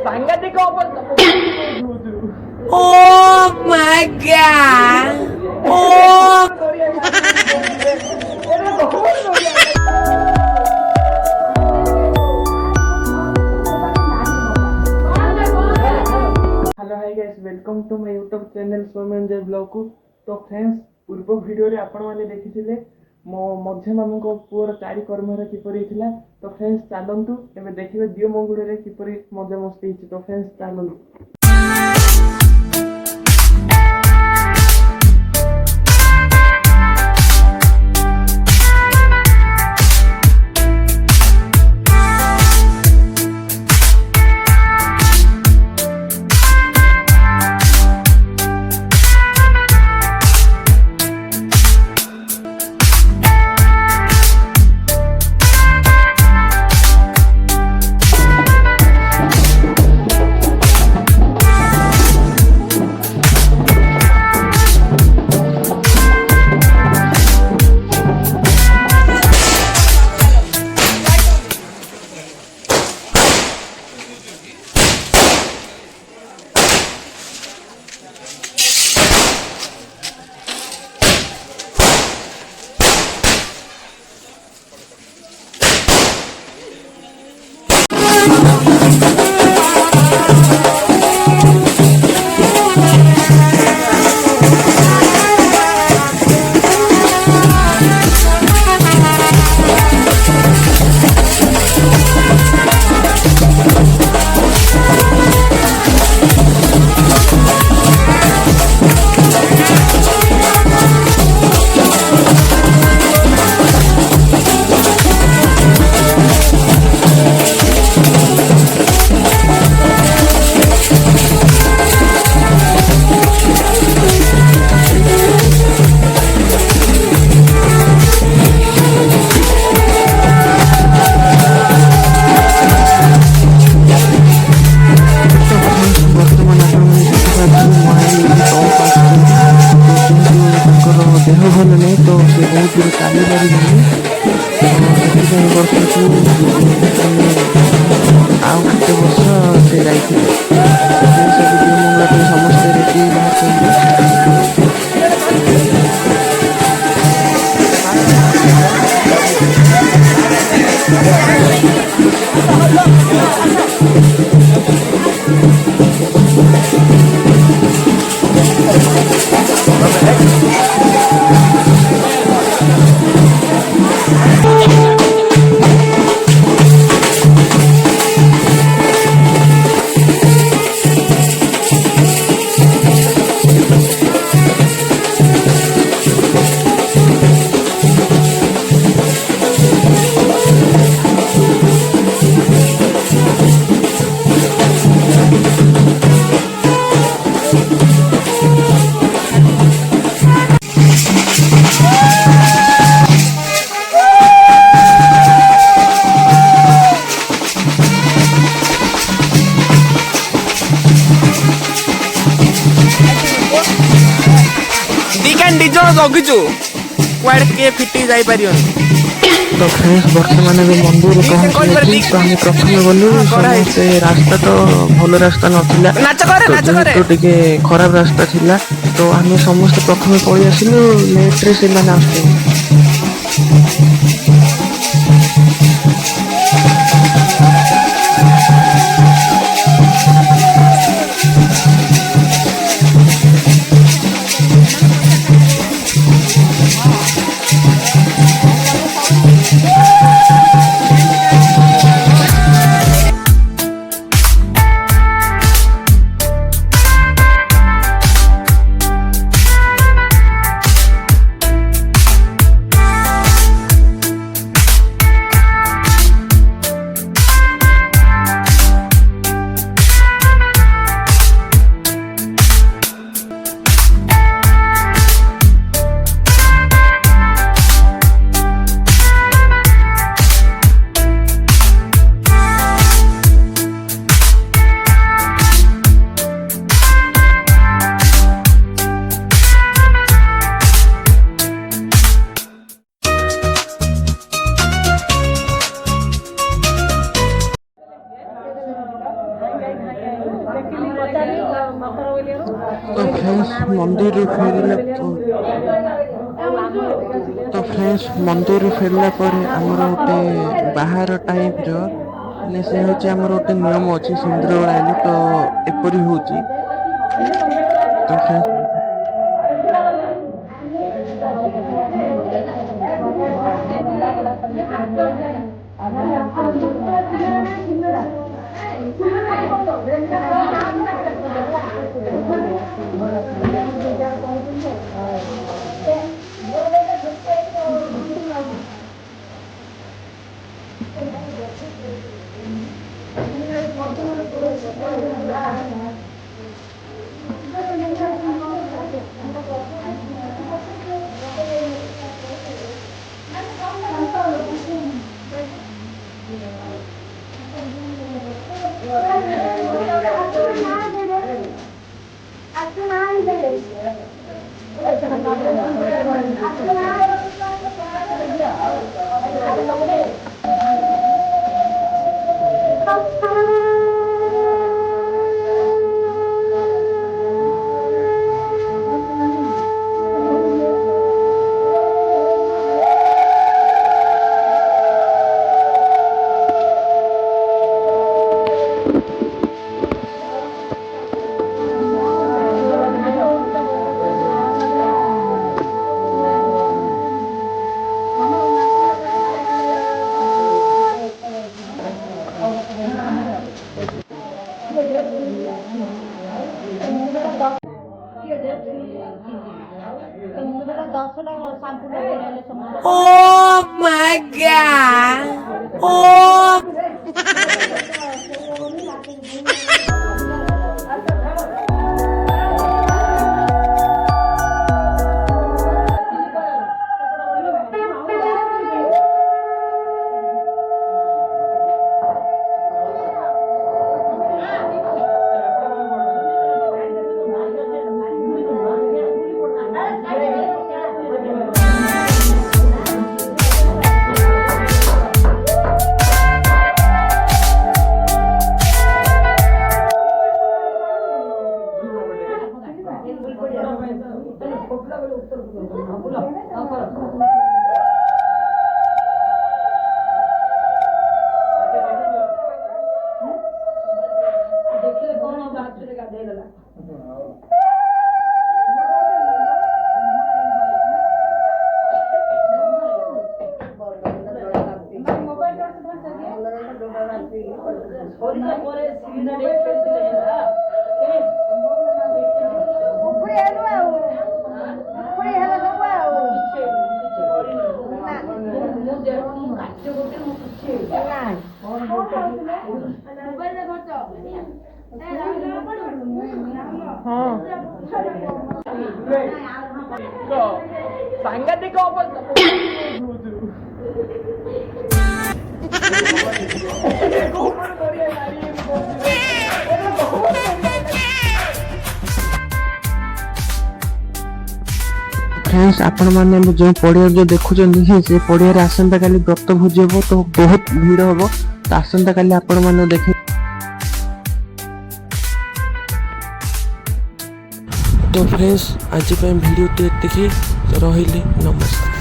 ସାଂଘାତିକ ଅବସ୍ଥା। Oh my god! Oh! Hello hi guys, welcome to my YouTube channel Somen Jai blog को। तो friends, पूर्व वीडियो रे आपण माने देखिथिले मो मध्य मामू को पुअर चारि कर्म रे किपरि थिला। तो फ्रेंड्स चालंतु एमे देखिबे दियो मंगुड़ रे किपरि मजा मस्ती हिची। तो फ्रेंड्स चालंतु। देह भल नहीं तो से बहुत दूर चली पारि आउ केते वर्ष से जाइए सब मंगला समस्त रेडी जगिचु कुआड़े के फिटी जाई परियोनी। तो फ्रेंड्स वर्तमान मंदिर पहुंची तो हम प्रथम गलु से रास्ता तो भल रास्ता नथिला तो टिके खराब रास्ता थिला तो हम समस्त प्रथम पळि आसिलु लेट रे से माने आस्ते। तो फ्रेंड्स मंदिर फेरला तो फ्रेंड्स मंदिर फेरला पर आमर गोटे बाहर टाइप रे से होचे आमर गोटे नियम अछि सिंदूर आइले तो एपरी होची तो friends Oh my god. Oh. ସାଂଘାତିକ ଅବସ୍ଥା फ्रेंड्स आपण मैंने जो पड़िया जो देखुं से पड़िया आसंता काली व्रत भोज हम तो बहुत भीड़ हम तो आसंता काली आपण मैंने देखे तो फ्रेंड्स आज वीडियो टी रही नमस्कार।